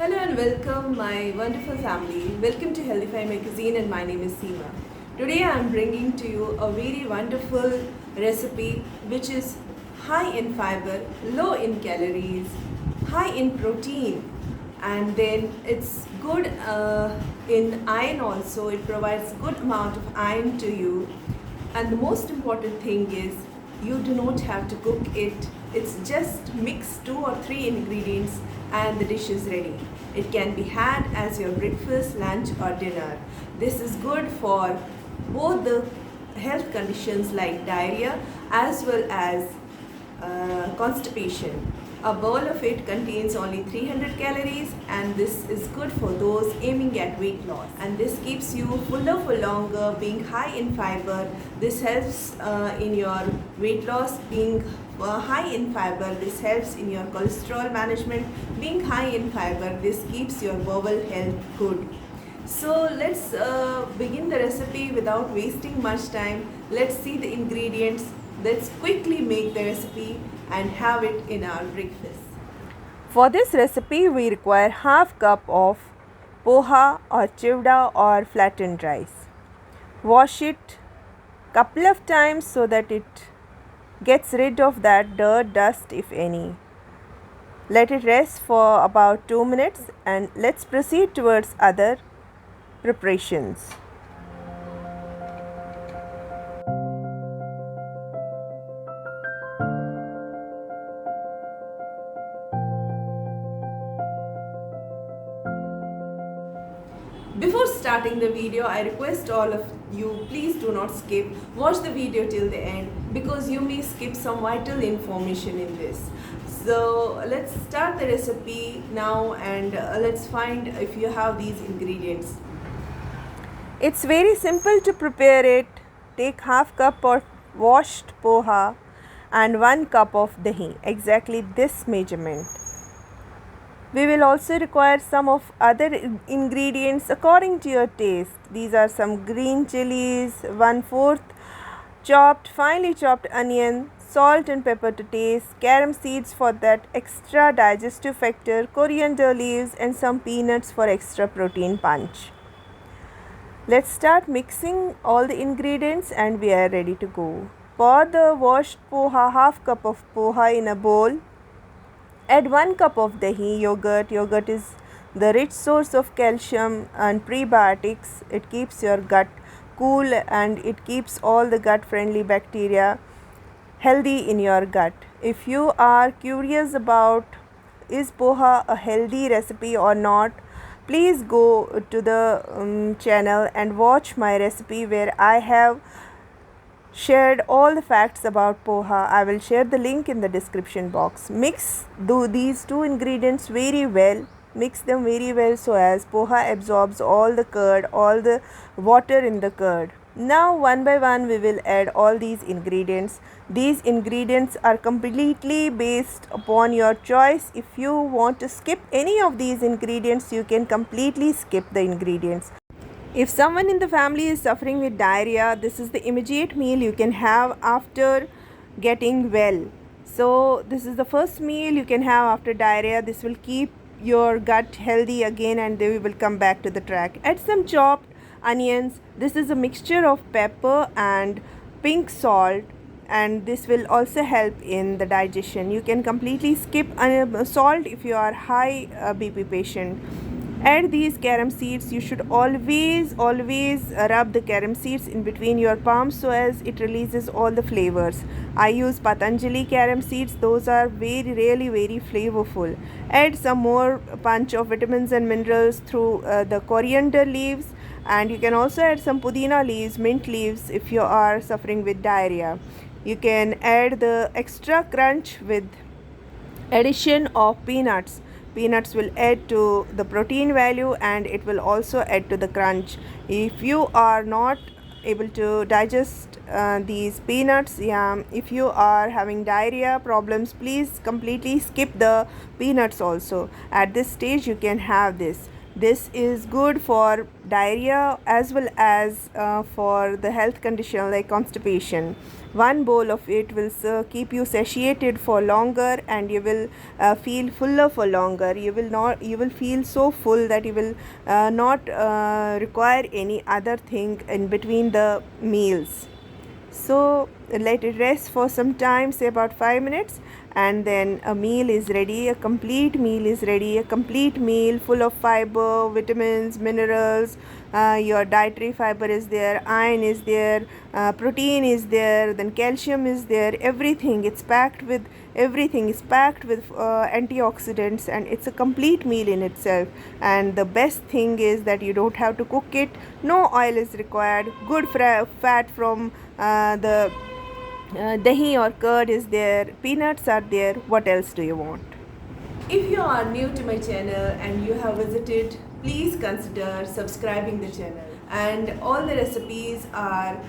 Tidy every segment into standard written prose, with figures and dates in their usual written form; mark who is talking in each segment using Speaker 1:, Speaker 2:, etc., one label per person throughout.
Speaker 1: Hello and welcome, my wonderful family. Welcome to Healthify Magazine, and my name is Seema. Today I am bringing to you a very wonderful recipe which is high in fiber, low in calories, high in protein, and then it's good in iron also. It provides good amount of iron to you, and the most important thing is you do not have to cook it. It's just mix 2 or 3 ingredients and the dish is ready. It can be had as your breakfast, lunch or dinner. This is good for both the health conditions like diarrhea as well as constipation. A bowl of it contains only 300 calories, and this is good for those aiming at weight loss. And this keeps you fuller for longer, being high in fiber. This helps in your weight loss, being high in fiber. This helps in your cholesterol management, being high in fiber. This keeps your bowel health good. So let's begin the recipe without wasting much time. Let's see the ingredients. Let's quickly make the recipe and have it in our breakfast.
Speaker 2: For this recipe, we require half cup of poha or chivda or flattened rice. Wash it couple of times so that it gets rid of that dirt, dust if any. Let it rest for about 2 minutes and let's proceed towards other preparations.
Speaker 1: Before starting the video, I request all of you, please do not skip. Watch the video till the end because you may skip some vital information in this. So let's start the recipe now, and let's find if you have these ingredients.
Speaker 2: It's very simple to prepare it. Take half cup of washed poha and 1 cup of dahi, exactly this measurement. We will also require some of other ingredients according to your taste. These are some green chilies, 1/4 finely chopped onion, salt and pepper to taste, carom seeds for that extra digestive factor, coriander leaves and some peanuts for extra protein punch. Let's start mixing all the ingredients and we are ready to go. Pour the washed poha, half cup of poha in a bowl. Add 1 cup of dahi, yogurt. Yogurt is the rich source of calcium and prebiotics. It keeps your gut cool and it keeps all the gut friendly bacteria healthy in your gut. If you are curious about is poha a healthy recipe or not, please go to the channel and watch my recipe where I have shared all the facts about poha. I will share the link in the description box. Mix these 2 ingredients very well. Mix them very well so as poha absorbs all the curd, all the water in the curd. Now one by one we will add all these ingredients. These ingredients are completely based upon your choice. If you want to skip any of these ingredients, you can completely skip the ingredients. If someone in the family is suffering with diarrhea, this is the immediate meal you can have after getting well. So this is the first meal you can have after diarrhea. This will keep your gut healthy again and they will come back to the track. Add some chopped onions. This is a mixture of pepper and pink salt, and this will also help in the digestion. You can completely skip salt if you are high BP patient. Add these carom seeds. You should always rub the carom seeds in between your palms so as it releases all the flavors. I use Patanjali carom seeds. Those are very flavorful. Add some more punch of vitamins and minerals through the coriander leaves, and you can also add some pudina leaves, mint leaves if you are suffering with diarrhea. You can add the extra crunch with addition of peanuts. Peanuts will add to the protein value and it will also add to the crunch. If you are not able to digest these peanuts, if you are having diarrhea problems, please completely skip the peanuts also. At this stage you can have this. This is good for diarrhea as well as for the health condition like constipation. One bowl of it will keep you satiated for longer, and you will feel fuller for longer. You will feel so full that you will not require any other thing in between the meals. So let it rest for some time, say about 5 minutes, and then a meal is ready. A complete meal is ready. A complete meal full of fiber, vitamins, minerals. Your dietary fiber is there, iron is there, protein is there, then calcium is there. Everything, it's packed with everything is packed with antioxidants, and it's a complete meal in itself. And the best thing is that you don't have to cook it. No oil is required. Good fat from the dahi or curd is there, peanuts are there. What else do you want?
Speaker 1: If you are new to my channel and you have visited, please consider subscribing the channel. And all the recipes are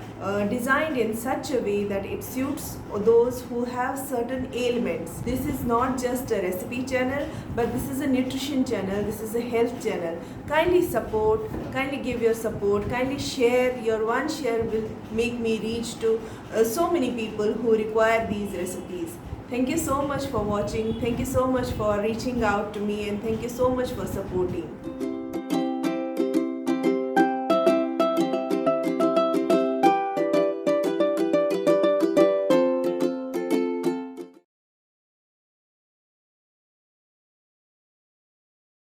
Speaker 1: designed in such a way that it suits those who have certain ailments. This is not just a recipe channel, but this is a nutrition channel, this is a health channel. Kindly support, kindly give your support, kindly share. Your one share will make me reach to so many people who require these recipes. Thank you so much for watching. Thank you so much for reaching out to me, and thank you so much for supporting.